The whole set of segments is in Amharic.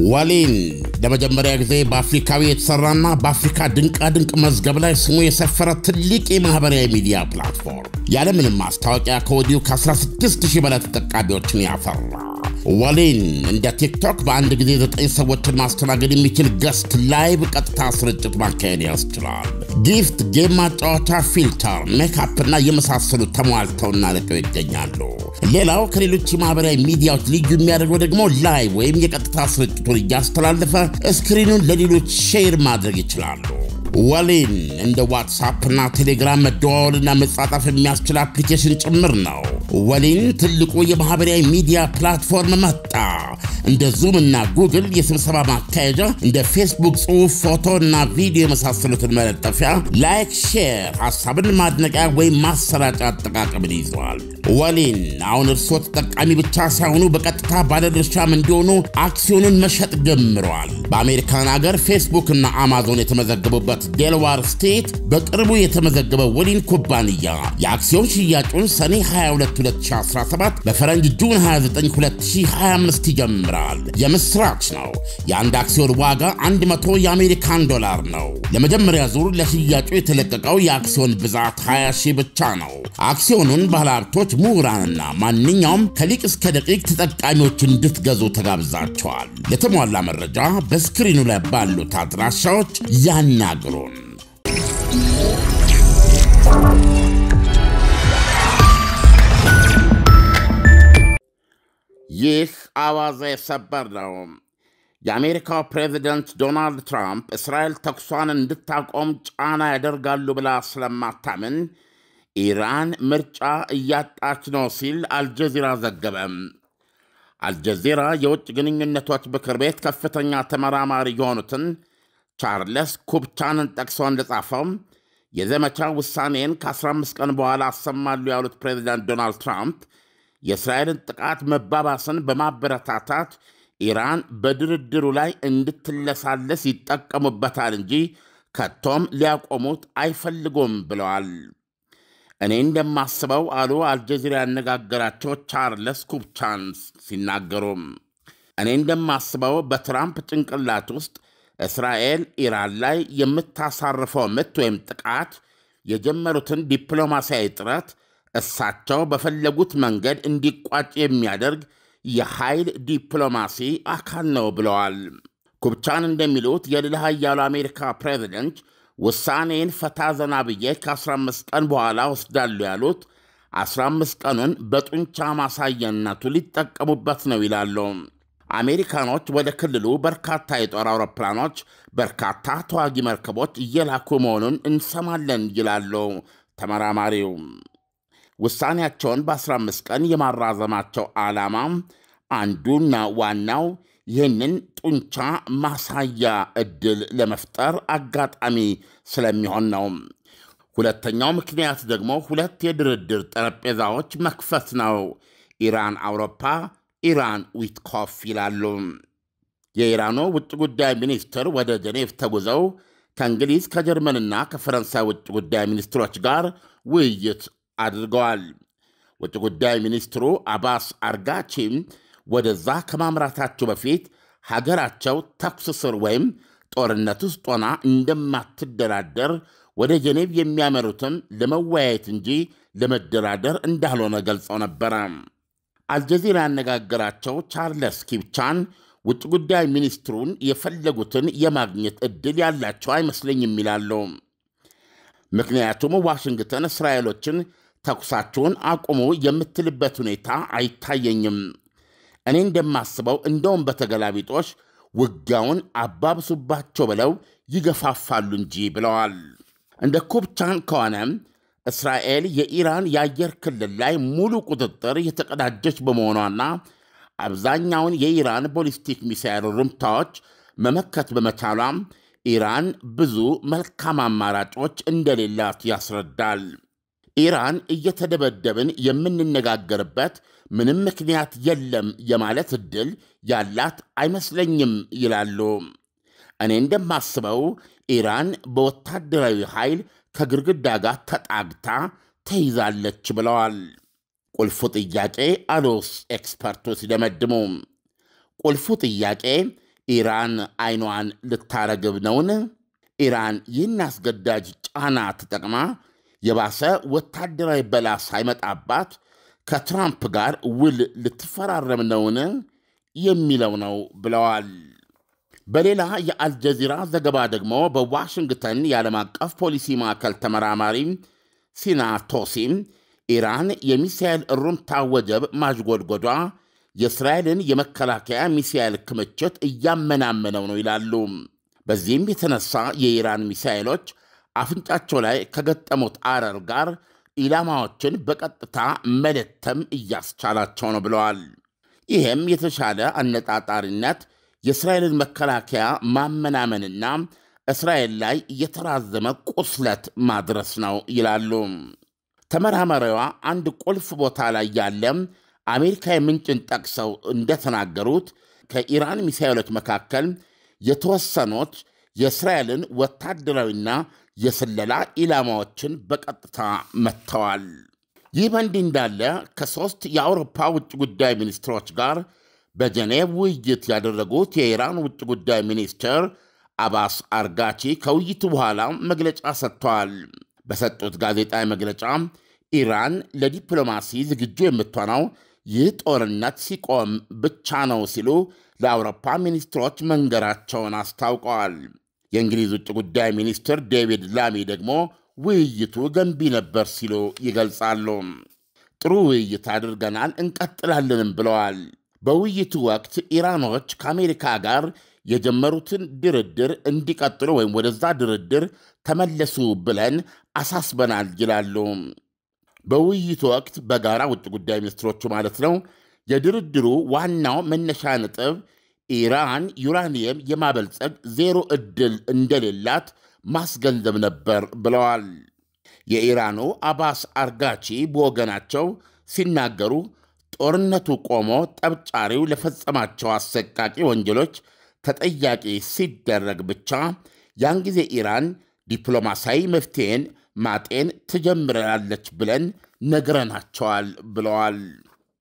ወሊን ለመጀመሪያ ጊዜ በአፍሪካዊ የተሰራና በአፍሪካ ድንቅ መዝገብ ላይ ስሙ የሰፈረ ትልቅ የማህበራዊ ሚዲያ ፕላትፎርም ያለምንም ማስታወቂያ ከወዲሁ ከ16000 በላይ ተጠቃሚዎችን ያፈራ። ወሊን እንደ ቲክቶክ በአንድ ጊዜ 9 ሰዎችን ማስተናገድ የሚችል ገስት ላይቭ ቀጥታ ስርጭት ማካሄድ ያስችላል። ጊፍት፣ ጌም ማጫወቻ፣ ፊልተር፣ ሜካፕ እና የመሳሰሉ ተሟልተውና ለቀው ይገኛሉ። ሌላው ከሌሎች ማህበራዊ ሚዲያዎች ልዩ የሚያደርገው ደግሞ ላይቭ ወይም የቀጥታ ስርጭቱን እያስተላለፈ ስክሪኑን ለሌሎች ሼር ማድረግ ይችላሉ። ወሊን እንደ ዋትስአፕ እና ቴሌግራም መደዋወልና መጻጣፍ የሚያስችል አፕሊኬሽን ጭምር ነው። ወሊን ትልቁ የማህበራዊ ሚዲያ ፕላትፎርም መጣ። እንደ ዙም እና ጉግል የስብሰባ ማካሄጃ፣ እንደ ፌስቡክ ጽሑፍ፣ ፎቶ እና ቪዲዮ የመሳሰሉትን መለጠፊያ፣ ላይክ፣ ሼር፣ ሐሳብን ማድነቂያ ወይም ማሰራጫ አጠቃቀምን ይዟል። ወሊን አሁን እርስዎ ተጠቃሚ ብቻ ሳይሆኑ በቀጥታ ባለድርሻም እንዲሆኑ አክሲዮንን መሸጥ ጀምረዋል። በአሜሪካን ሀገር ፌስቡክ እና አማዞን የተመዘገቡበት ዴልዋር ስቴት በቅርቡ የተመዘገበ ወሊን ኩባንያ የአክሲዮን ሽያጩን ሰኔ 22 2017 በፈረንጅ ጁን 29 2025 ይጀምራል። የምስራች ነው። የአንድ አክሲዮን ዋጋ 100 የአሜሪካን ዶላር ነው። ለመጀመሪያ ዙር ለሽያጩ የተለቀቀው የአክሲዮን ብዛት 20,000 ብቻ ነው። አክሲዮኑን ባለሀብቶች፣ ምሁራንና ማንኛውም ከሊቅ እስከ ደቂቅ ተጠቃሚዎች እንድትገዙ ተጋብዛቸዋል። ለተሟላ መረጃ በስክሪኑ ላይ ባሉት አድራሻዎች ያናግሩን። ይህ አዋዜ ሰበር ነው። የአሜሪካው ፕሬዚደንት ዶናልድ ትራምፕ እስራኤል ተኩሷን እንድታቆም ጫና ያደርጋሉ ብላ ስለማታምን ኢራን ምርጫ እያጣች ነው ሲል አልጀዚራ ዘገበ። አልጀዚራ የውጭ ግንኙነቶች ምክር ቤት ከፍተኛ ተመራማሪ የሆኑትን ቻርልስ ኩብቻንን ጠቅሶ እንደጻፈው የዘመቻ ውሳኔን ከ15 ቀን በኋላ አሰማሉ ያሉት ፕሬዚዳንት ዶናልድ ትራምፕ የእስራኤልን ጥቃት መባባስን በማበረታታት ኢራን በድርድሩ ላይ እንድትለሳለስ ይጠቀሙበታል እንጂ ከቶም ሊያቆሙት አይፈልጉም ብለዋል። እኔ እንደማስበው አሉ አልጀዚራ ያነጋገራቸው ቻርልስ ኩብቻን ሲናገሩ፣ እኔ እንደማስበው በትራምፕ ጭንቅላት ውስጥ እስራኤል ኢራን ላይ የምታሳርፈው ምት ወይም ጥቃት የጀመሩትን ዲፕሎማሲያዊ ጥረት እሳቸው በፈለጉት መንገድ እንዲቋጭ የሚያደርግ የኃይል ዲፕሎማሲ አካል ነው ብለዋል። ኩብቻን እንደሚሉት የልዕለ ኃያሉ አሜሪካ ፕሬዚደንት ውሳኔን ፈታ ዘና ብዬ ከ15 ቀን በኋላ ወስዳሉ ያሉት 15 ቀኑን በጡንቻ ማሳየነቱ ሊጠቀሙበት ነው ይላሉ። አሜሪካኖች ወደ ክልሉ በርካታ የጦር አውሮፕላኖች፣ በርካታ ተዋጊ መርከቦች እየላኩ መሆኑን እንሰማለን ይላሉ ተመራማሪው። ውሳኔያቸውን በ15 ቀን የማራዘማቸው ዓላማ አንዱና ዋናው ይህንን ጡንቻ ማሳያ ዕድል ለመፍጠር አጋጣሚ ስለሚሆን ነው። ሁለተኛው ምክንያት ደግሞ ሁለት የድርድር ጠረጴዛዎች መክፈት ነው። ኢራን አውሮፓ፣ ኢራን ዊትኮፍ ይላሉ። የኢራኑ ውጭ ጉዳይ ሚኒስትር ወደ ጀኔቭ ተጉዘው ከእንግሊዝ ከጀርመንና ከፈረንሳይ ውጭ ጉዳይ ሚኒስትሮች ጋር ውይይት አድርገዋል። ውጭ ጉዳይ ሚኒስትሩ አባስ አርጋቺም ወደዛ ከማምራታቸው በፊት ሀገራቸው ተኩስ ስር ወይም ጦርነት ውስጥ ሆና እንደማትደራደር ወደ ጀኔቭ የሚያመሩትም ለመወያየት እንጂ ለመደራደር እንዳልሆነ ገልጸው ነበረ። አልጀዚራ ያነጋገራቸው ቻርልስ ኩብቻን ውጭ ጉዳይ ሚኒስትሩን የፈለጉትን የማግኘት ዕድል ያላቸው አይመስለኝም ይላሉ። ምክንያቱም ዋሽንግተን እስራኤሎችን ተኩሳቸውን አቁሙ የምትልበት ሁኔታ አይታየኝም። እኔ እንደማስበው እንደውም በተገላቢጦሽ ውጊያውን አባብሱባቸው ብለው ይገፋፋሉ እንጂ ብለዋል። እንደ ኩብቻን ከሆነ እስራኤል የኢራን የአየር ክልል ላይ ሙሉ ቁጥጥር የተቀዳጀች በመሆኗና አብዛኛውን የኢራን ቦሊስቲክ ሚሳይል ርምታዎች መመከት በመቻሏ ኢራን ብዙ መልካም አማራጮች እንደሌላት ያስረዳል። ኢራን እየተደበደብን የምንነጋገርበት ምንም ምክንያት የለም የማለት ዕድል ያላት አይመስለኝም ይላሉ። እኔ እንደማስበው ኢራን በወታደራዊ ኃይል ከግድግዳ ጋር ተጣግታ ተይዛለች ብለዋል። ቁልፉ ጥያቄ አሉስ ኤክስፐርቱ ሲደመድሙ፣ ቁልፉ ጥያቄ ኢራን አይኗን ልታረግብ ነውን? ኢራን ይህን አስገዳጅ ጫና ተጠቅማ የባሰ ወታደራዊ በላ ሳይመጣባት ከትራምፕ ጋር ውል ልትፈራረም ነውን? የሚለው ነው ብለዋል። በሌላ የአልጀዚራ ዘገባ ደግሞ በዋሽንግተን የዓለም አቀፍ ፖሊሲ ማዕከል ተመራማሪ ሲና ቶሲም ኢራን የሚሳኤል ሩምታ ወጀብ ማዥጎድጎዷ የእስራኤልን የመከላከያ ሚሳኤል ክምችት እያመናመነው ነው ይላሉ። በዚህም የተነሳ የኢራን ሚሳኤሎች አፍንጫቸው ላይ ከገጠሙት አረር ጋር ኢላማዎችን በቀጥታ መለተም እያስቻላቸው ነው ብለዋል። ይህም የተሻለ አነጣጣሪነት የእስራኤልን መከላከያ ማመናመንና እስራኤል ላይ የተራዘመ ቁስለት ማድረስ ነው ይላሉ። ተመራማሪዋ አንድ ቁልፍ ቦታ ላይ ያለ አሜሪካዊ ምንጭን ጠቅሰው እንደተናገሩት ከኢራን ሚሳኤሎች መካከል የተወሰኑት የእስራኤልን ወታደራዊና የስለላ ኢላማዎችን በቀጥታ መትተዋል። ይህ በእንዲህ እንዳለ ከሦስት የአውሮፓ ውጭ ጉዳይ ሚኒስትሮች ጋር በጀኔቭ ውይይት ያደረጉት የኢራን ውጭ ጉዳይ ሚኒስትር አባስ አርጋቺ ከውይይቱ በኋላ መግለጫ ሰጥተዋል። በሰጡት ጋዜጣዊ መግለጫ ኢራን ለዲፕሎማሲ ዝግጁ የምትሆነው ይህ ጦርነት ሲቆም ብቻ ነው ሲሉ ለአውሮፓ ሚኒስትሮች መንገራቸውን አስታውቀዋል። የእንግሊዝ ውጭ ጉዳይ ሚኒስትር ዴቪድ ላሚ ደግሞ ውይይቱ ገንቢ ነበር ሲሉ ይገልጻሉ። ጥሩ ውይይት አድርገናል፣ እንቀጥላለንም ብለዋል። በውይይቱ ወቅት ኢራኖች ከአሜሪካ ጋር የጀመሩትን ድርድር እንዲቀጥሉ ወይም ወደዛ ድርድር ተመለሱ ብለን አሳስበናል ይላሉ። በውይይቱ ወቅት በጋራ ውጭ ጉዳይ ሚኒስትሮቹ ማለት ነው የድርድሩ ዋናው መነሻ ነጥብ ኢራን ዩራኒየም የማበልጸግ ዜሮ ዕድል እንደሌላት ማስገንዘብ ነበር ብለዋል። የኢራኑ አባስ አርጋቺ በወገናቸው ሲናገሩ ጦርነቱ ቆሞ ጠብጫሪው ለፈጸማቸው አሰቃቂ ወንጀሎች ተጠያቂ ሲደረግ ብቻ ያን ጊዜ ኢራን ዲፕሎማሲያዊ መፍትሄን ማጤን ትጀምራለች ብለን ነግረናቸዋል ብለዋል።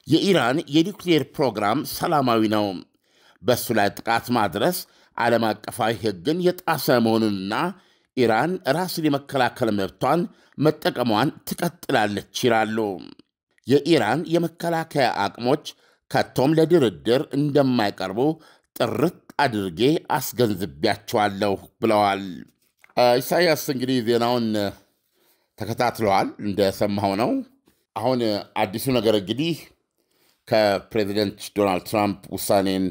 የኢራን የኒውክሌር ፕሮግራም ሰላማዊ ነው። በእሱ ላይ ጥቃት ማድረስ ዓለም አቀፋዊ ሕግን የጣሰ መሆኑንና ኢራን ራስን የመከላከል መብቷን መጠቀሟን ትቀጥላለች ይላሉ። የኢራን የመከላከያ አቅሞች ከቶም ለድርድር እንደማይቀርቡ ጥርት አድርጌ አስገንዝቤያቸዋለሁ ብለዋል። ኢሳያስ እንግዲህ ዜናውን ተከታትለዋል፣ እንደሰማው ነው። አሁን አዲሱ ነገር እንግዲህ ከፕሬዚደንት ዶናልድ ትራምፕ ውሳኔን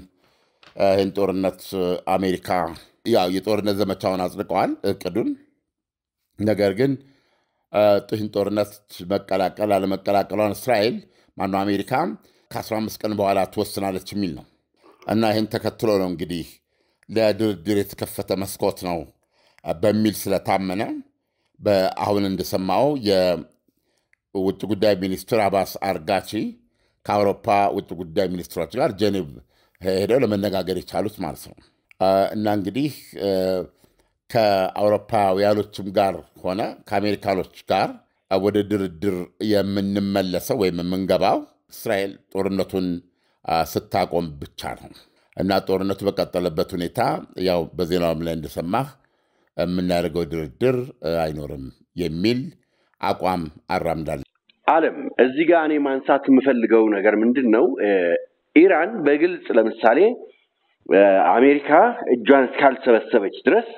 ይህን ጦርነት አሜሪካ የጦርነት ዘመቻውን አጽድቀዋል እቅዱን። ነገር ግን ይህን ጦርነት መቀላቀል አለመቀላቀሏን እስራኤል ማነው አሜሪካ ከ15 ቀን በኋላ ትወስናለች የሚል ነው እና ይህን ተከትሎ ነው እንግዲህ ለድርድር የተከፈተ መስኮት ነው በሚል ስለታመነ አሁን እንደሰማው የውጭ ጉዳይ ሚኒስትር አባስ አርጋቺ ከአውሮፓ ውጭ ጉዳይ ሚኒስትሮች ጋር ጀኔቭ ሄደው ለመነጋገር የቻሉት ማለት ነው እና እንግዲህ ከአውሮፓውያኖችም ጋር ሆነ ከአሜሪካኖች ጋር ወደ ድርድር የምንመለሰው ወይም የምንገባው እስራኤል ጦርነቱን ስታቆም ብቻ ነው እና ጦርነቱ በቀጠለበት ሁኔታ ያው በዜናውም ላይ እንደሰማህ የምናደርገው ድርድር አይኖርም የሚል አቋም አራምዳለች። ዓለም እዚህ ጋር እኔ ማንሳት የምፈልገው ነገር ምንድነው? ኢራን በግልጽ ለምሳሌ አሜሪካ እጇን እስካልሰበሰበች ድረስ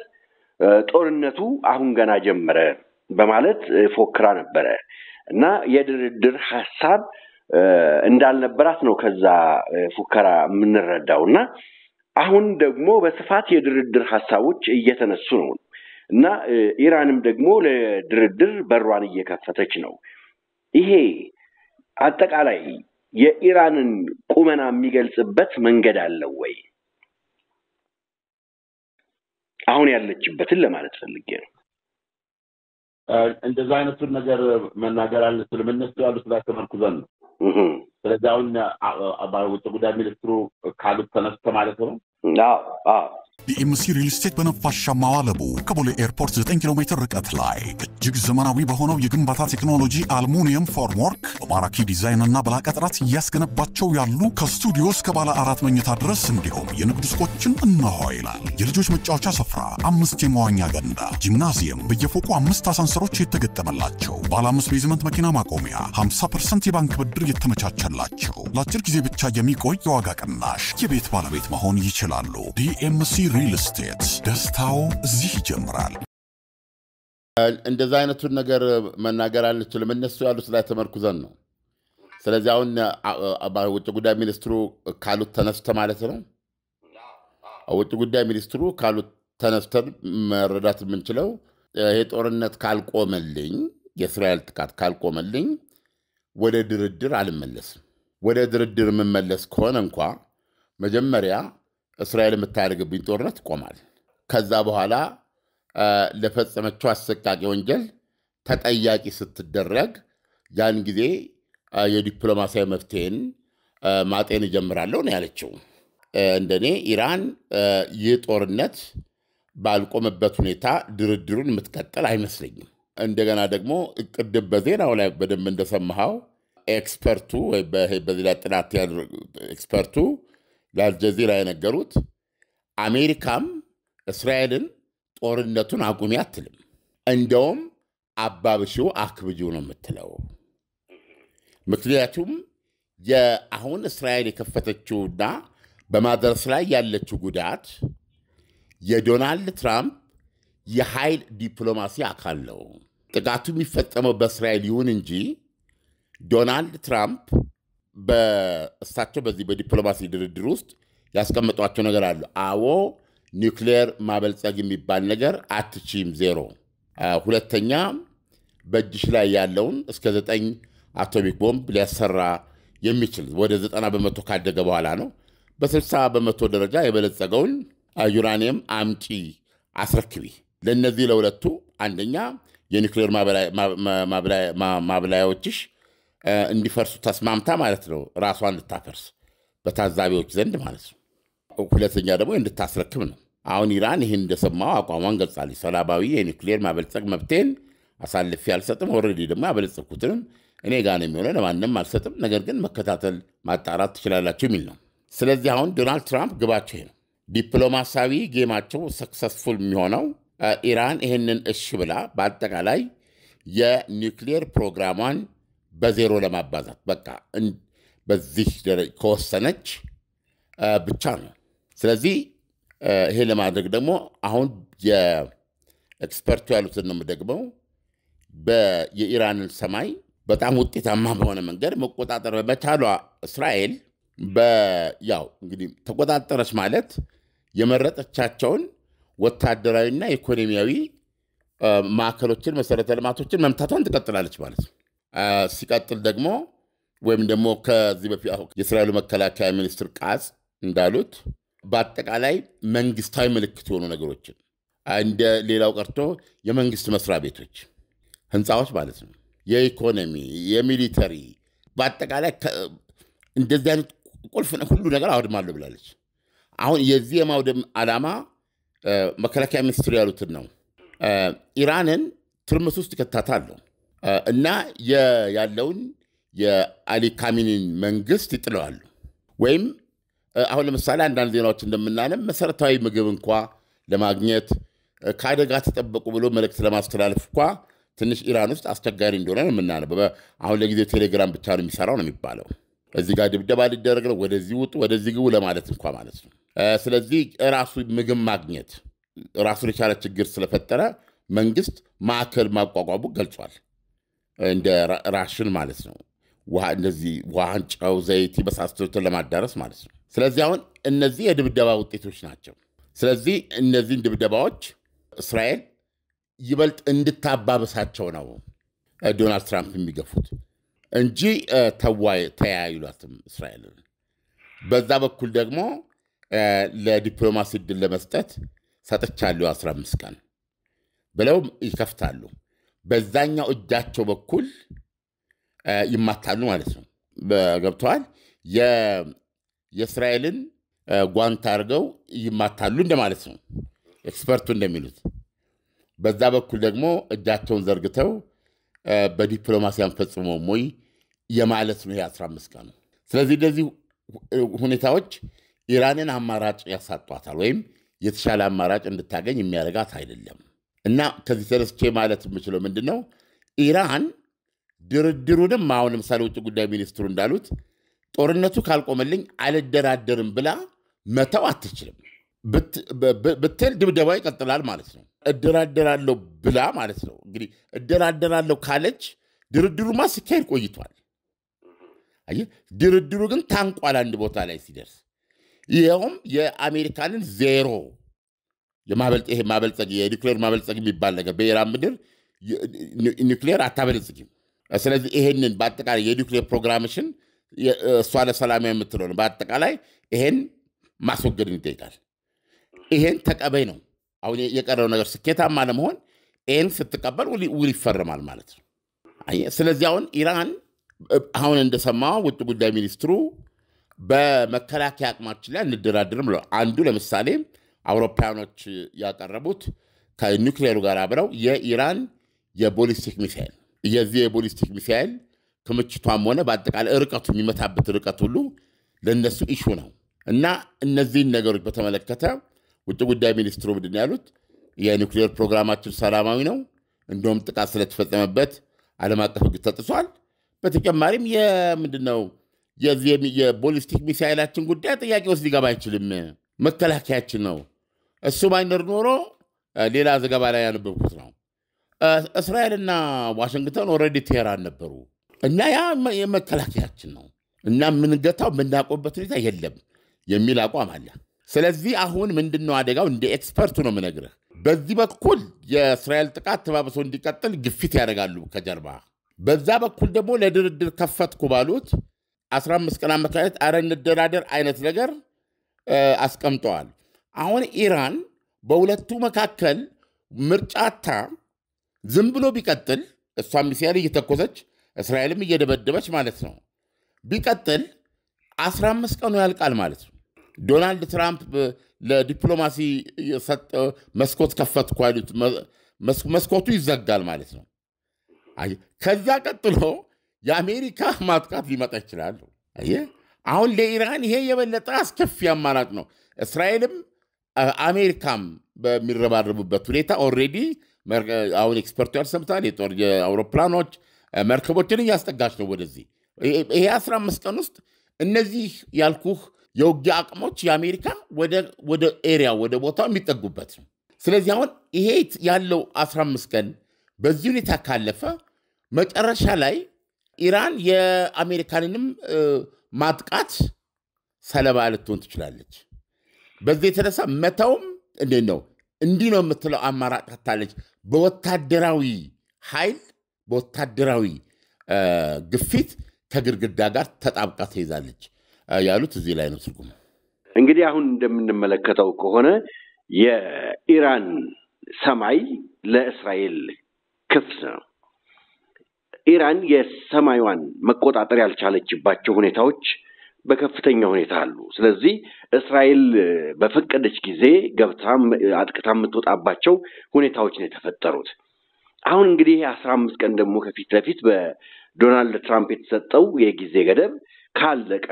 ጦርነቱ አሁን ገና ጀመረ በማለት ፎክራ ነበረ እና የድርድር ሐሳብ እንዳልነበራት ነው ከዛ ፉከራ የምንረዳውና አሁን ደግሞ በስፋት የድርድር ሐሳቦች እየተነሱ ነው እና ኢራንም ደግሞ ለድርድር በሯን እየከፈተች ነው። ይሄ አጠቃላይ የኢራንን ቁመና የሚገልጽበት መንገድ አለው ወይ? አሁን ያለችበትን ለማለት ፈልጌ ነው። እንደዛ አይነቱን ነገር መናገር አለ ስለምንነሱ ያሉት ላይ ተመርኩዘን ነው። ስለዚህ አሁን ውጭ ጉዳይ ሚኒስትሩ ካሉት ተነስቶ ማለት ነው። ዲኤምሲ ሪል ስቴት በነፋሻማው ለቡ ከቦሌ ኤርፖርት 9 ኪሎ ሜትር ርቀት ላይ እጅግ ዘመናዊ በሆነው የግንባታ ቴክኖሎጂ አልሙኒየም ፎርምወርክ በማራኪ ዲዛይን እና በላቀ ጥራት እያስገነባቸው ያሉ ከስቱዲዮ እስከ ባለ 4 መኝታ ድረስ እንዲሁም የንግድ ሱቆችን እነሆ ይላል። የልጆች መጫወቻ ስፍራ፣ 5 የመዋኛ ገንዳ፣ ጂምናዚየም፣ በየፎቁ 5 አሳንሰሮች የተገጠመላቸው፣ ባለ 5 ቤዝመንት መኪና ማቆሚያ፣ 50% የባንክ ብድር የተመቻቸላቸው፣ ለአጭር ጊዜ ብቻ የሚቆይ የዋጋ ቅናሽ፣ የቤት ባለቤት መሆን ይችላሉ። ዲኤምሲ ሪል ስቴት ደስታው እዚህ ይጀምራል። እንደዛ አይነቱን ነገር መናገር አንችልም። እነሱ ያሉት ላይ ተመርኩዘን ነው። ስለዚህ አሁን ውጭ ጉዳይ ሚኒስትሩ ካሉት ተነስተ ማለት ነው። ውጭ ጉዳይ ሚኒስትሩ ካሉት ተነስተን መረዳት የምንችለው ይሄ ጦርነት ካልቆመልኝ፣ የእስራኤል ጥቃት ካልቆመልኝ ወደ ድርድር አልመለስም። ወደ ድርድር የምመለስ ከሆነ እንኳ መጀመሪያ እስራኤል የምታደርግብኝ ጦርነት ይቆማል። ከዛ በኋላ ለፈጸመችው አሰቃቂ ወንጀል ተጠያቂ ስትደረግ ያን ጊዜ የዲፕሎማሲያዊ መፍትሄን ማጤን እጀምራለሁ ነው ያለችው። እንደኔ ኢራን ይህ ጦርነት ባልቆመበት ሁኔታ ድርድሩን የምትቀጥል አይመስለኝም። እንደገና ደግሞ ቅድም በዜናው ላይ በደንብ እንደሰማኸው ኤክስፐርቱ ወይ በዚህ ላይ ጥናት ኤክስፐርቱ ለአልጀዚራ የነገሩት አሜሪካም እስራኤልን ጦርነቱን አቁሚ አትልም፣ እንደውም አባብሺው አክብጂው ነው የምትለው። ምክንያቱም አሁን እስራኤል የከፈተችውና በማድረስ ላይ ያለችው ጉዳት የዶናልድ ትራምፕ የኃይል ዲፕሎማሲ አካል ነው። ጥቃቱ የሚፈጸመው በእስራኤል ይሁን እንጂ ዶናልድ ትራምፕ በእሳቸው በዚህ በዲፕሎማሲ ድርድር ውስጥ ያስቀመጧቸው ነገር አሉ። አዎ ኒውክሌር ማበልጸግ የሚባል ነገር አትችም፣ ዜሮ። ሁለተኛ በእጅሽ ላይ ያለውን እስከ 9 አቶሚክ ቦምብ ሊያሰራ የሚችል ወደ 90% ካደገ በኋላ ነው። በ60% ደረጃ የበለጸገውን ዩራኒየም አምጪ አስረክቢ። ለነዚህ ለሁለቱ አንደኛ የኒውክሌር ማብላያዎችሽ እንዲፈርሱ ተስማምታ ማለት ነው፣ ራሷን ልታፈርስ በታዛቢዎች ዘንድ ማለት ነው። ሁለተኛ ደግሞ እንድታስረክብ ነው። አሁን ኢራን ይህን እንደሰማው አቋሟን ገልጻለች። ሰላማዊ የኒውክሌር ማበልጸግ መብቴን አሳልፌ አልሰጥም፣ ኦልሬዲ ደግሞ ያበለጸግኩትንም እኔ ጋር ነው የሚሆነው፣ ለማንም አልሰጥም፣ ነገር ግን መከታተል ማጣራት ትችላላችሁ የሚል ነው። ስለዚህ አሁን ዶናልድ ትራምፕ ግባቸው ይሄ ነው። ዲፕሎማሲያዊ ጌማቸው ሰክሰስፉል የሚሆነው ኢራን ይህንን እሺ ብላ በአጠቃላይ የኒውክሌር ፕሮግራሟን በዜሮ ለማባዛት በቃ በዚህ ከወሰነች ብቻ ነው። ስለዚህ ይሄ ለማድረግ ደግሞ አሁን የኤክስፐርቱ ያሉትን ነው የምደግመው፣ የኢራንን ሰማይ በጣም ውጤታማ በሆነ መንገድ መቆጣጠር በመቻሏ እስራኤል ያው እንግዲህ ተቆጣጠረች ማለት የመረጠቻቸውን ወታደራዊና ኢኮኖሚያዊ ማዕከሎችን፣ መሰረተ ልማቶችን መምታቷን ትቀጥላለች ማለት ነው። ሲቀጥል ደግሞ ወይም ደግሞ ከዚህ በፊት የእስራኤሉ መከላከያ ሚኒስትር ቃጽ እንዳሉት በአጠቃላይ መንግስታዊ ምልክት የሆኑ ነገሮችን እንደ ሌላው ቀርቶ የመንግስት መስሪያ ቤቶች፣ ህንፃዎች ማለት ነው፣ የኢኮኖሚ፣ የሚሊተሪ በአጠቃላይ እንደዚህ አይነት ቁልፍ ሁሉ ነገር አውድማለሁ ብላለች። አሁን የዚህ የማውደም ዓላማ መከላከያ ሚኒስትሩ ያሉትን ነው። ኢራንን ትርምስ ውስጥ ይከታታለሁ እና ያለውን የአሊ ካሚኒን መንግስት ይጥለዋሉ። ወይም አሁን ለምሳሌ አንዳንድ ዜናዎች እንደምናለም መሰረታዊ ምግብ እንኳ ለማግኘት ከአደጋ ተጠበቁ ብሎ መልእክት ለማስተላለፍ እንኳ ትንሽ ኢራን ውስጥ አስቸጋሪ እንደሆነ ነው የምናነበው። አሁን ለጊዜው ቴሌግራም ብቻ ነው የሚሰራው ነው የሚባለው። እዚህ ጋር ድብደባ ሊደረግ ነው፣ ወደዚህ ውጡ፣ ወደዚህ ግቡ ለማለት እንኳ ማለት ነው። ስለዚህ ራሱ ምግብ ማግኘት ራሱን የቻለ ችግር ስለፈጠረ መንግስት ማዕከል ማቋቋሙ ገልጿል። እንደ ራሽን ማለት ነው፣ እንደዚህ ውሃን፣ ጨው፣ ዘይት የመሳሰሉትን ለማዳረስ ማለት ነው። ስለዚህ አሁን እነዚህ የድብደባ ውጤቶች ናቸው። ስለዚህ እነዚህን ድብደባዎች እስራኤል ይበልጥ እንድታባበሳቸው ነው ዶናልድ ትራምፕ የሚገፉት እንጂ ተያይሏትም እስራኤልን። በዛ በኩል ደግሞ ለዲፕሎማሲ ዕድል ለመስጠት ሰጥቻለሁ 15 ቀን ብለው ይከፍታሉ። በዛኛው እጃቸው በኩል ይማታሉ ማለት ነው። ገብተዋል። የእስራኤልን ጓንት አድርገው ይማታሉ እንደማለት ነው ኤክስፐርቱ እንደሚሉት። በዛ በኩል ደግሞ እጃቸውን ዘርግተው በዲፕሎማሲ አንፈጽመውም ወይ የማለት ነው 15 ቀኑ። ስለዚህ እንደዚህ ሁኔታዎች ኢራንን አማራጭ ያሳጧታል ወይም የተሻለ አማራጭ እንድታገኝ የሚያደርጋት አይደለም። እና ከዚህ ተነስቼ ማለት የምችለው ምንድነው ኢራን ድርድሩንም አሁን ለምሳሌ ውጭ ጉዳይ ሚኒስትሩ እንዳሉት ጦርነቱ ካልቆመልኝ አልደራደርም ብላ መተው አትችልም። ብትል ድብደባ ይቀጥላል ማለት ነው። እደራደራለሁ ብላ ማለት ነው። እንግዲህ እደራደራለሁ ካለች ድርድሩማ ሲካሄድ ቆይቷል። አየህ ድርድሩ ግን ታንቋል አንድ ቦታ ላይ ሲደርስ። ይሄውም የአሜሪካንን ዜሮ ማበልጸግ የኒውክሌር ማበልጸግ የሚባል ነገር በኢራን ምድር ኒውክሌር አታበለጽግም። ስለዚህ ይሄንን በአጠቃላይ የኒውክሌር ፕሮግራምሽን እሷ ለሰላም የምትለው ነው። በአጠቃላይ ይሄን ማስወገድን ይጠይቃል። ይሄን ተቀበይ ነው። አሁን የቀረው ነገር ስኬታማ ለመሆን ይሄን ስትቀበል ውል ይፈርማል ማለት ነው። ስለዚህ አሁን ኢራን አሁን እንደሰማው ውጭ ጉዳይ ሚኒስትሩ በመከላከያ አቅማችን ላይ እንደራደርም ብለው አንዱ ለምሳሌ አውሮፓውያኖች ያቀረቡት ከኒውክሌሩ ጋር አብረው የኢራን የቦሊስቲክ ሚሳኤል የዚህ የቦሊስቲክ ሚሳኤል ክምችቷም ሆነ በአጠቃላይ ርቀቱ የሚመታበት ርቀት ሁሉ ለነሱ ኢሹ ነው እና እነዚህን ነገሮች በተመለከተ ውጭ ጉዳይ ሚኒስትሩ ምንድን ያሉት የኒውክሌር ፕሮግራማችን ሰላማዊ ነው፣ እንደውም ጥቃት ስለተፈጸመበት ዓለም አቀፍ ሕግ ተጥሷል። በተጨማሪም የምንድነው የቦሊስቲክ ሚሳኤላችን ጉዳይ ጥያቄ ውስጥ ሊገባ አይችልም፣ መከላከያችን ነው። እሱ ባይኖር ኖሮ ሌላ ዘገባ ላይ ያነበብኩት ነው እስራኤልና ዋሽንግተን ኦልሬዲ ቴህራን ነበሩ እና ያ የመከላከያችን ነው እና ምንገታው ምናቆበት ሁኔታ የለም የሚል አቋም አለ። ስለዚህ አሁን ምንድነው አደጋው? እንደ ኤክስፐርቱ ነው የምነግርህ። በዚህ በኩል የእስራኤል ጥቃት ተባብሶ እንዲቀጥል ግፊት ያደርጋሉ ከጀርባ። በዛ በኩል ደግሞ ለድርድር ከፈትኩ ባሉት 15 ቀን አመካኘት አረ እንደራደር አይነት ነገር አስቀምጠዋል። አሁን ኢራን በሁለቱ መካከል ምርጫታ ዝም ብሎ ቢቀጥል እሷ ሚሳኤል እየተኮሰች እስራኤልም እየደበደበች ማለት ነው ቢቀጥል 15 ቀኑ ያልቃል ማለት ነው። ዶናልድ ትራምፕ ለዲፕሎማሲ መስኮት ከፈትኩ አይሉት መስኮቱ ይዘጋል ማለት ነው። ከዛ ቀጥሎ የአሜሪካ ማጥቃት ሊመጣ ይችላል። አሁን ለኢራን ይሄ የበለጠ አስከፊ አማራጭ ነው። እስራኤልም አሜሪካም በሚረባረቡበት ሁኔታ ኦልሬዲ አሁን ኤክስፐርቱ ያልሰምታል የጦር የአውሮፕላኖች መርከቦችን እያስጠጋች ነው ወደዚህ። ይሄ 15 ቀን ውስጥ እነዚህ ያልኩህ የውጊያ አቅሞች የአሜሪካ ወደ ኤሪያ ወደ ቦታው የሚጠጉበት ነው። ስለዚህ አሁን ይሄ ያለው 15 ቀን በዚህ ሁኔታ ካለፈ መጨረሻ ላይ ኢራን የአሜሪካንንም ማጥቃት ሰለባ ልትሆን ትችላለች። በዚህ የተነሳ መተውም እንዴት ነው እንዲህ ነው የምትለው አማራጭ ታለች። በወታደራዊ ኃይል በወታደራዊ ግፊት ከግድግዳ ጋር ተጣብቃ ተይዛለች ያሉት እዚህ ላይ ነው ትርጉሙ። እንግዲህ አሁን እንደምንመለከተው ከሆነ የኢራን ሰማይ ለእስራኤል ክፍት ነው። ኢራን የሰማይዋን መቆጣጠር ያልቻለችባቸው ሁኔታዎች በከፍተኛ ሁኔታ አሉ። ስለዚህ እስራኤል በፈቀደች ጊዜ ገብታ አጥቅታ የምትወጣባቸው ሁኔታዎች ነው የተፈጠሩት። አሁን እንግዲህ 15 ቀን ደግሞ ከፊት ለፊት በዶናልድ ትራምፕ የተሰጠው የጊዜ ገደብ ካለቀ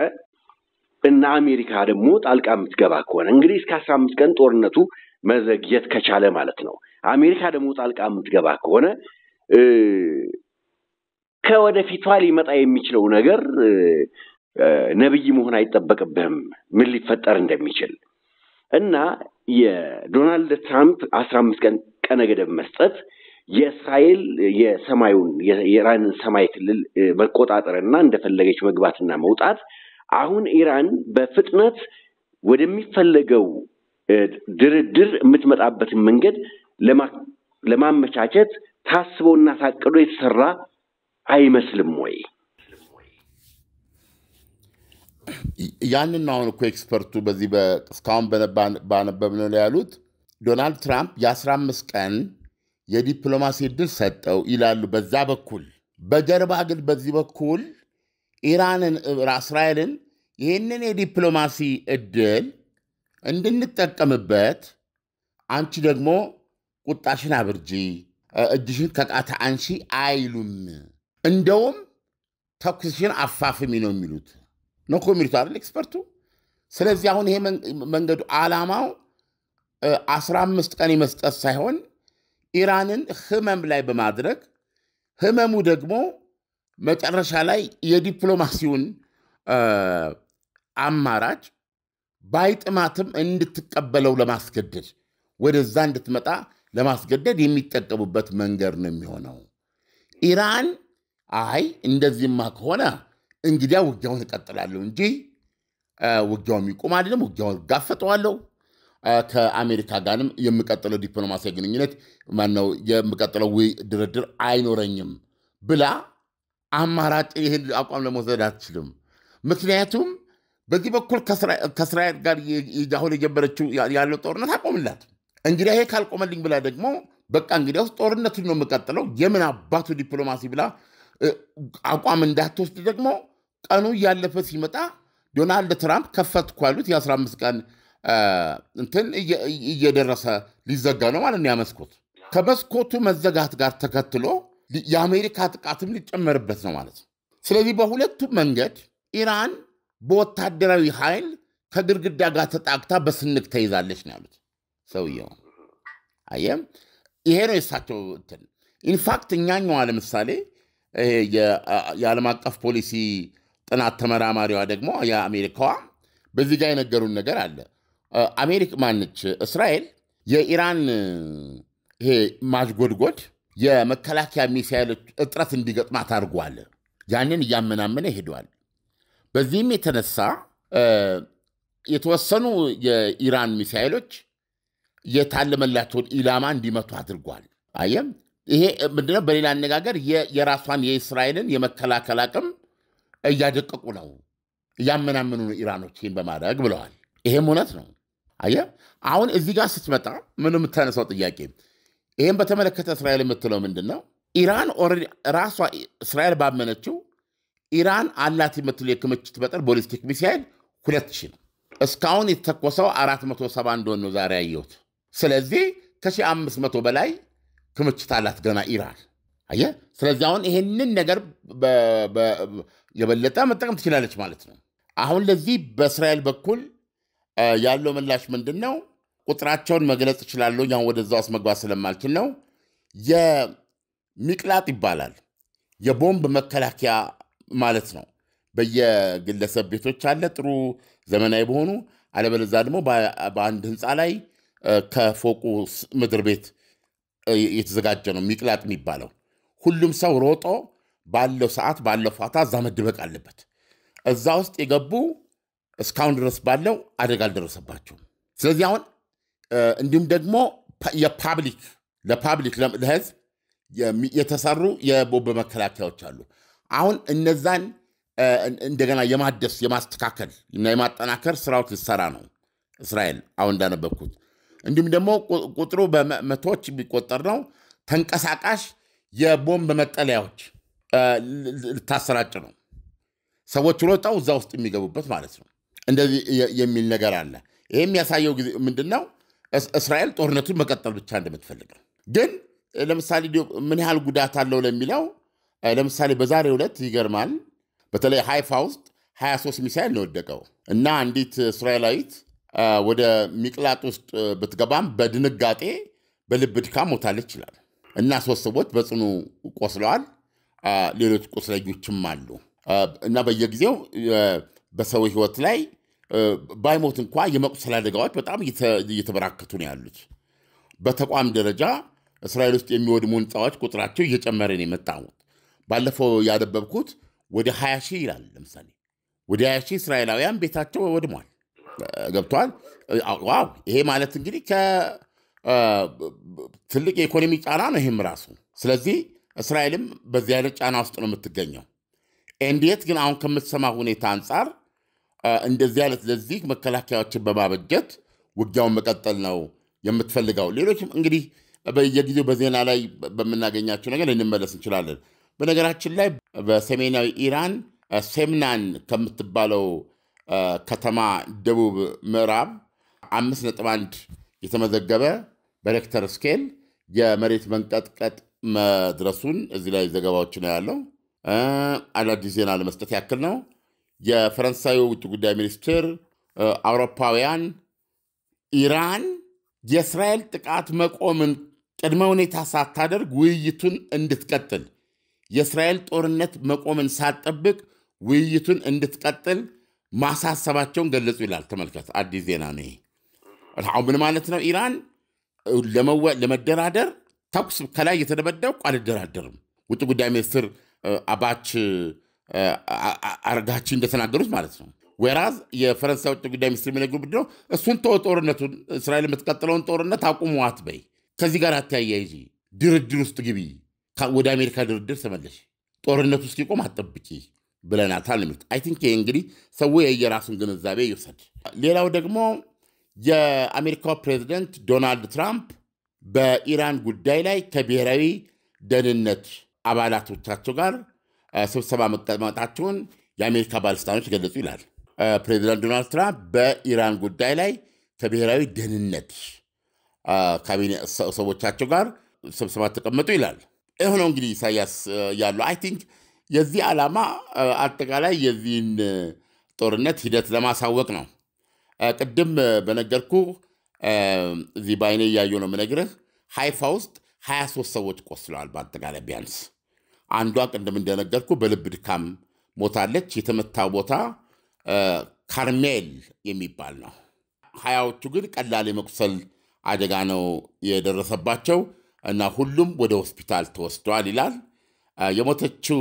እና አሜሪካ ደግሞ ጣልቃ የምትገባ ከሆነ እንግዲህ እስከ 15 ቀን ጦርነቱ መዘግየት ከቻለ ማለት ነው። አሜሪካ ደግሞ ጣልቃ የምትገባ ከሆነ ከወደፊቷ ሊመጣ የሚችለው ነገር ነብይ መሆን አይጠበቅብህም ምን ሊፈጠር እንደሚችል እና የዶናልድ ትራምፕ 15 ቀን ቀነ ገደብ መስጠት የእስራኤል የሰማዩን የኢራንን ሰማይ ክልል መቆጣጠርና እንደፈለገች መግባትና መውጣት አሁን ኢራን በፍጥነት ወደሚፈለገው ድርድር የምትመጣበትን መንገድ ለማመቻቸት ታስቦና ታቅዶ የተሰራ አይመስልም ወይ? ያንን ነው እኮ ኤክስፐርቱ በዚህ እስካሁን ባነበብነው ላይ ያሉት ዶናልድ ትራምፕ የ15 ቀን የዲፕሎማሲ ዕድል ሰጠው ይላሉ በዛ በኩል። በጀርባ ግን በዚህ በኩል ኢራንን እስራኤልን ይህንን የዲፕሎማሲ ዕድል እንድንጠቀምበት አንቺ ደግሞ ቁጣሽን አብርጂ እጅሽን ከቃታ አንሺ አይሉም እንደውም ተኩስሽን አፋፍሚ ነው የሚሉት ነው ኮሚኒቲ አይደል ኤክስፐርቱ ስለዚህ አሁን ይሄ መንገዱ ዓላማው 15 ቀን የመስጠት ሳይሆን ኢራንን ህመም ላይ በማድረግ ህመሙ ደግሞ መጨረሻ ላይ የዲፕሎማሲውን አማራጭ ባይጥማትም እንድትቀበለው ለማስገደድ ወደዛ እንድትመጣ ለማስገደድ የሚጠቀሙበት መንገድ ነው የሚሆነው ኢራን አይ እንደዚህማ ከሆነ እንግዲያ ውጊያውን እቀጥላለሁ እንጂ ውጊያው የሚቆም አይደለም ውጊያውን ጋፈጠዋለሁ ከአሜሪካ ጋርም የሚቀጥለው ዲፕሎማሲያዊ ግንኙነት ማነው የሚቀጥለው ድርድር አይኖረኝም ብላ አማራጭ ይሄን አቋም ለመውሰድ አትችልም ምክንያቱም በዚህ በኩል ከእስራኤል ጋር ያሁን የጀመረችው ያለው ጦርነት አቆምላት እንግዲህ ይሄ ካልቆመልኝ ብላ ደግሞ በቃ እንግዲህ ጦርነቱን ነው የሚቀጥለው የምን አባቱ ዲፕሎማሲ ብላ አቋም እንዳትወስድ ደግሞ ቀኑ ያለፈ ሲመጣ ዶናልድ ትራምፕ ከፈትኩ ያሉት የ15 ቀን እንትን እየደረሰ ሊዘጋ ነው ማለት ነው ያመስኮት ከመስኮቱ መዘጋት ጋር ተከትሎ የአሜሪካ ጥቃትም ሊጨመርበት ነው ማለት ነው ስለዚህ በሁለቱም መንገድ ኢራን በወታደራዊ ኃይል ከግድግዳ ጋር ተጣቅታ በስንቅ ተይዛለች ነው ያሉት ሰውየው አየም ይሄ ነው የሳቸው እንትን ኢንፋክት እኛኛው ለምሳሌ የዓለም አቀፍ ፖሊሲ ጥናት ተመራማሪዋ ደግሞ የአሜሪካዋ በዚህ ጋር የነገሩን ነገር አለ አሜሪካ ማነች እስራኤል የኢራን ይሄ ማጅጎድጎድ የመከላከያ ሚሳኤሎች እጥረት እንዲገጥማት አድርጓል ያንን እያመናመነ ሄዷል በዚህም የተነሳ የተወሰኑ የኢራን ሚሳኤሎች የታለመላቸውን ኢላማ እንዲመቱ አድርጓል አየም ይሄ ምንድነው በሌላ አነጋገር የራሷን የእስራኤልን የመከላከል አቅም እያደቀቁ ነው ያመናመኑ ኢራኖች ይሄን በማድረግ ብለዋል ይሄም እውነት ነው አየ አሁን እዚህ ጋር ስትመጣ ምንም ተነሳው ጥያቄ ይሄን በተመለከተ እስራኤል የምትለው ምንድነው ኢራን ራሷ እስራኤል ባመነችው ኢራን አላት የምትለው የክምችት በጠር ቦሊስቲክ ሚሳኤል 2000 ነው እስካሁን የተተኮሰው 470 እንደሆነ ነው ዛሬ ያየሁት ስለዚህ ከ1500 በላይ ክምችት አላት ገና ኢራን አየ ስለዚህ አሁን ይሄንን ነገር የበለጠ መጠቀም ትችላለች ማለት ነው አሁን ለዚህ በእስራኤል በኩል ያለው ምላሽ ምንድነው ቁጥራቸውን መግለጽ ይችላል ያው ወደዛው መግባት ስለማልችል ነው የሚቅላጥ ይባላል የቦምብ መከላከያ ማለት ነው በየግለሰብ ቤቶች አለ ጥሩ ዘመናዊ በሆኑ አለበለዛ ደግሞ በአንድ ህንፃ ላይ ከፎቁ ምድር ቤት የተዘጋጀ ነው የሚቅላጥ የሚባለው ሁሉም ሰው ሮጦ ባለው ሰዓት ባለው ፋታ እዛ መድበቅ አለበት እዛ ውስጥ የገቡ እስካሁን ድረስ ባለው አደጋ አልደረሰባቸው ስለዚህ አሁን እንዲሁም ደግሞ ለፓብሊክ ለህዝብ የተሰሩ የቦምብ መከላከያዎች አሉ አሁን እነዛን እንደገና የማደስ የማስተካከል እና የማጠናከር ስራዎች ልትሰራ ነው እስራኤል አሁን እንዳነበብኩት እንዲሁም ደግሞ ቁጥሩ በመቶዎች የሚቆጠር ነው ተንቀሳቃሽ የቦምብ መጠለያዎች ልታሰራጭ ነው ሰዎች ሮጠው እዛ ውስጥ የሚገቡበት ማለት ነው እንደዚህ የሚል ነገር አለ ይሄ የሚያሳየው ምንድነው እስራኤል ጦርነቱን መቀጠል ብቻ እንደምትፈልግ ነው ግን ለምሳሌ ምን ያህል ጉዳት አለው ለሚለው ለምሳሌ በዛሬው ዕለት ይገርማል በተለይ ሃይፋ ውስጥ 23 ሚሳኤል ነው ወደቀው እና አንዲት እስራኤላዊት ወደ ሚቅላጥ ውስጥ ብትገባም በድንጋጤ በልብ ድካም ሞታለች ይላል እና 3 ሰዎች በጽኑ ቆስለዋል ሌሎች ቁስለኞችም አሉ እና በየጊዜው በሰው ህይወት ላይ ባይሞት እንኳን የመቁሰል አደጋዎች በጣም እየተበራከቱ ነው ያሉት በተቋም ደረጃ እስራኤል ውስጥ የሚወድሙ ህንፃዎች ቁጥራቸው እየጨመረ ነው የመጣው ባለፈው ያደበብኩት ወደ 20 ሺህ ይላል ለምሳሌ ወደ 20 ሺህ እስራኤላውያን ቤታቸው ወድሟል ገብቷል ዋው ይሄ ማለት እንግዲህ ትልቅ የኢኮኖሚ ጫና ነው ይሄም ራሱ ስለዚህ እስራኤልም በዚህ አይነት ጫና ውስጥ ነው የምትገኘው እንዴት ግን አሁን ከምትሰማ ሁኔታ አንፃር እንደዚህ አይነት ለዚህ መከላከያዎችን በማበጀት ውጊያውን መቀጠል ነው የምትፈልገው ሌሎችም እንግዲህ በየጊዜው በዜና ላይ በመናገኛቸው ነገር እንመለስ እንችላለን በነገራችን ላይ በሰሜናዊ ኢራን ሴምናን ከምትባለው ከተማ ደቡብ ምዕራብ 5.1 የተመዘገበ በሬክተር ስኬል የመሬት መንቀጥቀጥ መድረሱን እዚህ ላይ ዘገባዎች ነው ያለው። አዳዲስ ዜና ለመስጠት ያክል ነው። የፈረንሳዩ ውጭ ጉዳይ ሚኒስትር አውሮፓውያን ኢራን የእስራኤል ጥቃት መቆምን ቅድመ ሁኔታ ሳታደርግ ውይይቱን እንድትቀጥል የእስራኤል ጦርነት መቆምን ሳትጠብቅ ውይይቱን እንድትቀጥል ማሳሰባቸውን ገለጹ ይላል። ተመልከት፣ አዲስ ዜና ነው። አሁን ምን ማለት ነው? ኢራን ለመደራደር ተኩስ ከላይ የተደበደብኩ አልደራደርም። ውጭ ጉዳይ ሚኒስትር አባች አርጋቺ እንደተናገሩት ማለት ነው። ወራዝ የፈረንሳይ ውጭ ጉዳይ ሚኒስትር የሚነግሩ ብድነው እሱን ጦርነቱን እስራኤል የምትቀጥለውን ጦርነት አቁሟት በይ፣ ከዚህ ጋር አታያይጂ፣ ድርድር ውስጥ ግቢ፣ ወደ አሜሪካ ድርድር ተመለሽ፣ ጦርነቱ እስኪቆም አትጠብቂ ብለናታል የሚሉት። አይ ቲንክ ይሄ እንግዲህ ሰው የየራሱን ግንዛቤ ይውሰድ። ሌላው ደግሞ የአሜሪካው ፕሬዚደንት ዶናልድ ትራምፕ በኢራን ጉዳይ ላይ ከብሔራዊ ደህንነት አባላቶቻቸው ጋር ስብሰባ መቀመጣቸውን የአሜሪካ ባለስልጣኖች ገለጹ ይላል። ፕሬዚዳንት ዶናልድ ትራምፕ በኢራን ጉዳይ ላይ ከብሔራዊ ደህንነት ካቢኔ ሰዎቻቸው ጋር ስብሰባ ተቀመጡ ይላል። ይህ ነው እንግዲህ ኢሳያስ ያለው። አይ ቲንክ የዚህ ዓላማ አጠቃላይ የዚህን ጦርነት ሂደት ለማሳወቅ ነው። ቅድም በነገርኩ እዚህ በአይኔ እያየሁ ነው የምነግርህ። ሃይፋ ውስጥ 23 ሰዎች ቆስለዋል በአጠቃላይ ቢያንስ። አንዷ ቅድም እንደነገርኩ በልብ ድካም ሞታለች። የተመታው ቦታ ካርሜል የሚባል ነው። 20ዎቹ ግን ቀላል የመቁሰል አደጋ ነው የደረሰባቸው እና ሁሉም ወደ ሆስፒታል ተወስደዋል ይላል። የሞተችው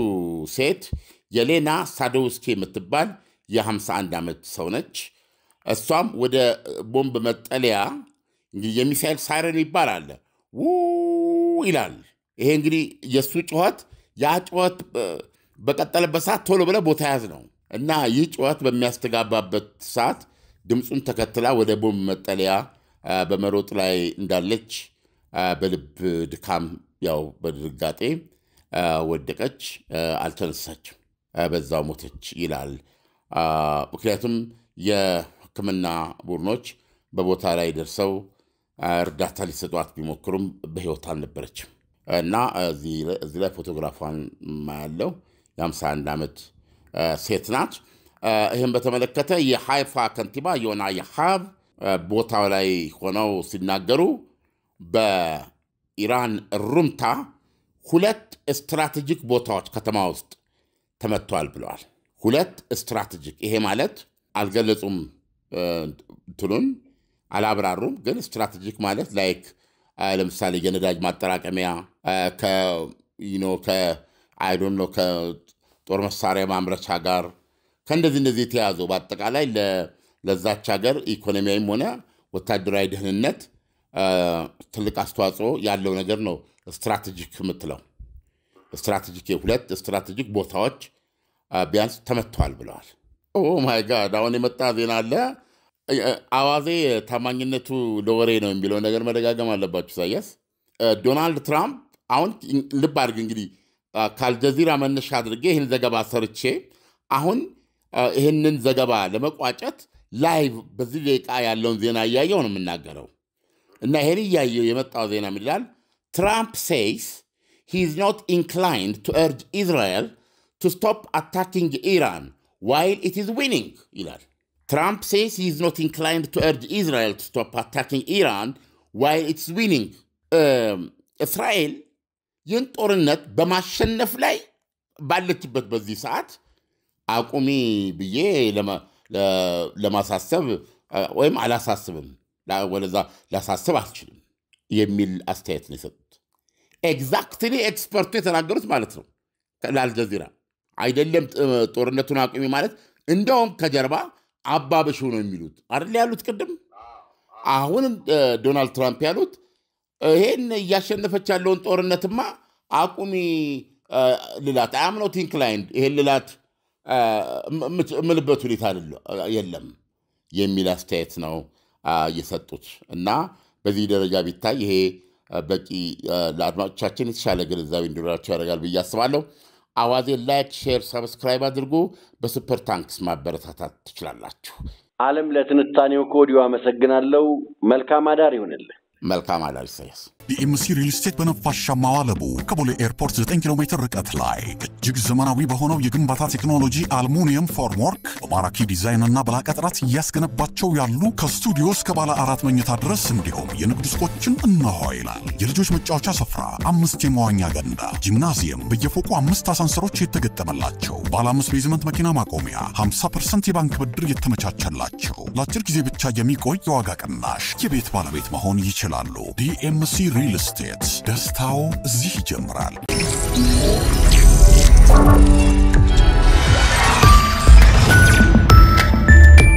ሴት የሌና ሳዶውስኪ የምትባል የ51 ዓመት ሰው ነች። እሷም ወደ ቦምብ መጠለያ የሚሳኤል ሳይረን ይባላል ይላል። ይሄ እንግዲህ የእሱ ጩኸት ያ ጩኸት በቀጠለበት ሰዓት ቶሎ ብለ ቦታ ያዝ ነው እና ይህ ጩኸት በሚያስተጋባበት ሰዓት ድምፁን ተከትላ ወደ ቦምብ መጠለያ በመሮጥ ላይ እንዳለች በልብ ድካም ያው በድርጋጤ ወደቀች፣ አልተነሳችም፣ በዛው ሞተች ይላል። ምክንያቱም የሕክምና ቡድኖች በቦታ ላይ ደርሰው እርዳታ ሊሰጧት ቢሞክሩም በሕይወት አልነበረችም እና እዚህ ላይ ፎቶግራፏን ማያለው የ51 ዓመት ሴት ናት። ይህም በተመለከተ የሃይፋ ከንቲባ ዮና ያሃብ ቦታው ላይ ሆነው ሲናገሩ በኢራን ሩምታ 2 ስትራቴጂክ ቦታዎች ከተማ ውስጥ ተመቷል ብለዋል። 2 ስትራቴጂክ፣ ይሄ ማለት አልገለጹም፣ እንትኑን አላብራሩም። ግን ስትራቴጂክ ማለት ላይክ ለምሳሌ የነዳጅ ማጠራቀሚያ ከጦር መሳሪያ ማምረቻ ጋር ከእንደዚህ የተያዙ በአጠቃላይ ለዛች ሀገር ኢኮኖሚያዊም ሆነ ወታደራዊ ደህንነት ትልቅ አስተዋጽኦ ያለው ነገር ነው ስትራቴጂክ የምትለው። ስትራቴጂክ 2 ስትራቴጂክ ቦታዎች ቢያንስ ተመተዋል ብለዋል። ኦ ማይ ጋድ! አሁን የመጣ ዜና አለ። አዋዜ ታማኝነቱ ለወሬ ነው የሚለው ነገር መደጋገም አለባችሁ። ኢሳያስ ዶናልድ ትራምፕ አሁን ልብ አድርግ እንግዲህ ከአልጀዚራ መነሻ አድርጌ ይህን ዘገባ ሰርቼ አሁን ይህንን ዘገባ ለመቋጨት ላይቭ በዚህ ደቂቃ ያለውን ዜና እያየው ነው የምናገረው እና ይሄን እያየው የመጣው ዜና ምን ይላል? Trump says he is not inclined to urge Israel to stop attacking Iran while it is winning ይላል። Trump says he is not inclined to urge Israel to stop attacking Iran while it's winning. እስራኤል ይህን ጦርነት በማሸነፍ ላይ ባለችበት በዚህ ሰዓት አቁሚ ብዬ ለማሳሰብ ወይም አላሳስብም ወለዛ ላሳስብ አልችልም የሚል አስተያየት ነው የሰጡት። ኤግዛክትሊ ኤክስፐርቱ የተናገሩት ማለት ነው ለአልጀዚራ። አይደለም ጦርነቱን አቁሚ ማለት እንደውም ከጀርባ አባበሹ ነው የሚሉት አይደል ያሉት ቅድም። አሁን ዶናልድ ትራምፕ ያሉት ይሄን እያሸነፈች ያለውን ጦርነትማ አቁሚ ልላት አም ኖት ኢንክላይንድ ይሄን ልላት ምልበት ሁኔታ የለም የሚል አስተያየት ነው የሰጡት እና በዚህ ደረጃ ቢታይ ይሄ በቂ ለአድማጮቻችን የተሻለ ግንዛቤ እንዲኖራቸው ያደርጋል ብዬ አስባለሁ። አዋዜ ላይክ፣ ሼር፣ ሰብስክራይብ አድርጉ። በሱፐር ታንክስ ማበረታታት ትችላላችሁ። ዓለም ለትንታኔው ከወዲሁ አመሰግናለሁ መልካም አዳር ይሁንልህ መልካም አዳር ኢሳያስ ዲኤምሲ ሪል ስቴት በነፋሻማ ዋለቡ ከቦሌ ኤርፖርት 9 ኪሎ ሜትር ርቀት ላይ እጅግ ዘመናዊ በሆነው የግንባታ ቴክኖሎጂ አልሙኒየም ፎርምወርክ በማራኪ ዲዛይን እና በላቀ ጥራት እያስገነባቸው ያሉ ከስቱዲዮ እስከ ባለ 4 መኝታ ድረስ እንዲሁም የንግድ ሱቆችን እነሆ ይላል። የልጆች መጫወቻ ስፍራ፣ 5 የመዋኛ ገንዳ፣ ጂምናዚየም፣ በየፎቁ 5 አሳንሰሮች የተገጠመላቸው፣ ባለ 5 ቤዝመንት መኪና ማቆሚያ፣ 50% የባንክ ብድር የተመቻቸላቸው፣ ለአጭር ጊዜ ብቻ የሚቆይ የዋጋ ቅናሽ፣ የቤት ባለቤት መሆን ይችላሉ። ዲኤምሲ ሪል ስቴት ደስታው እዚህ ይጀምራል።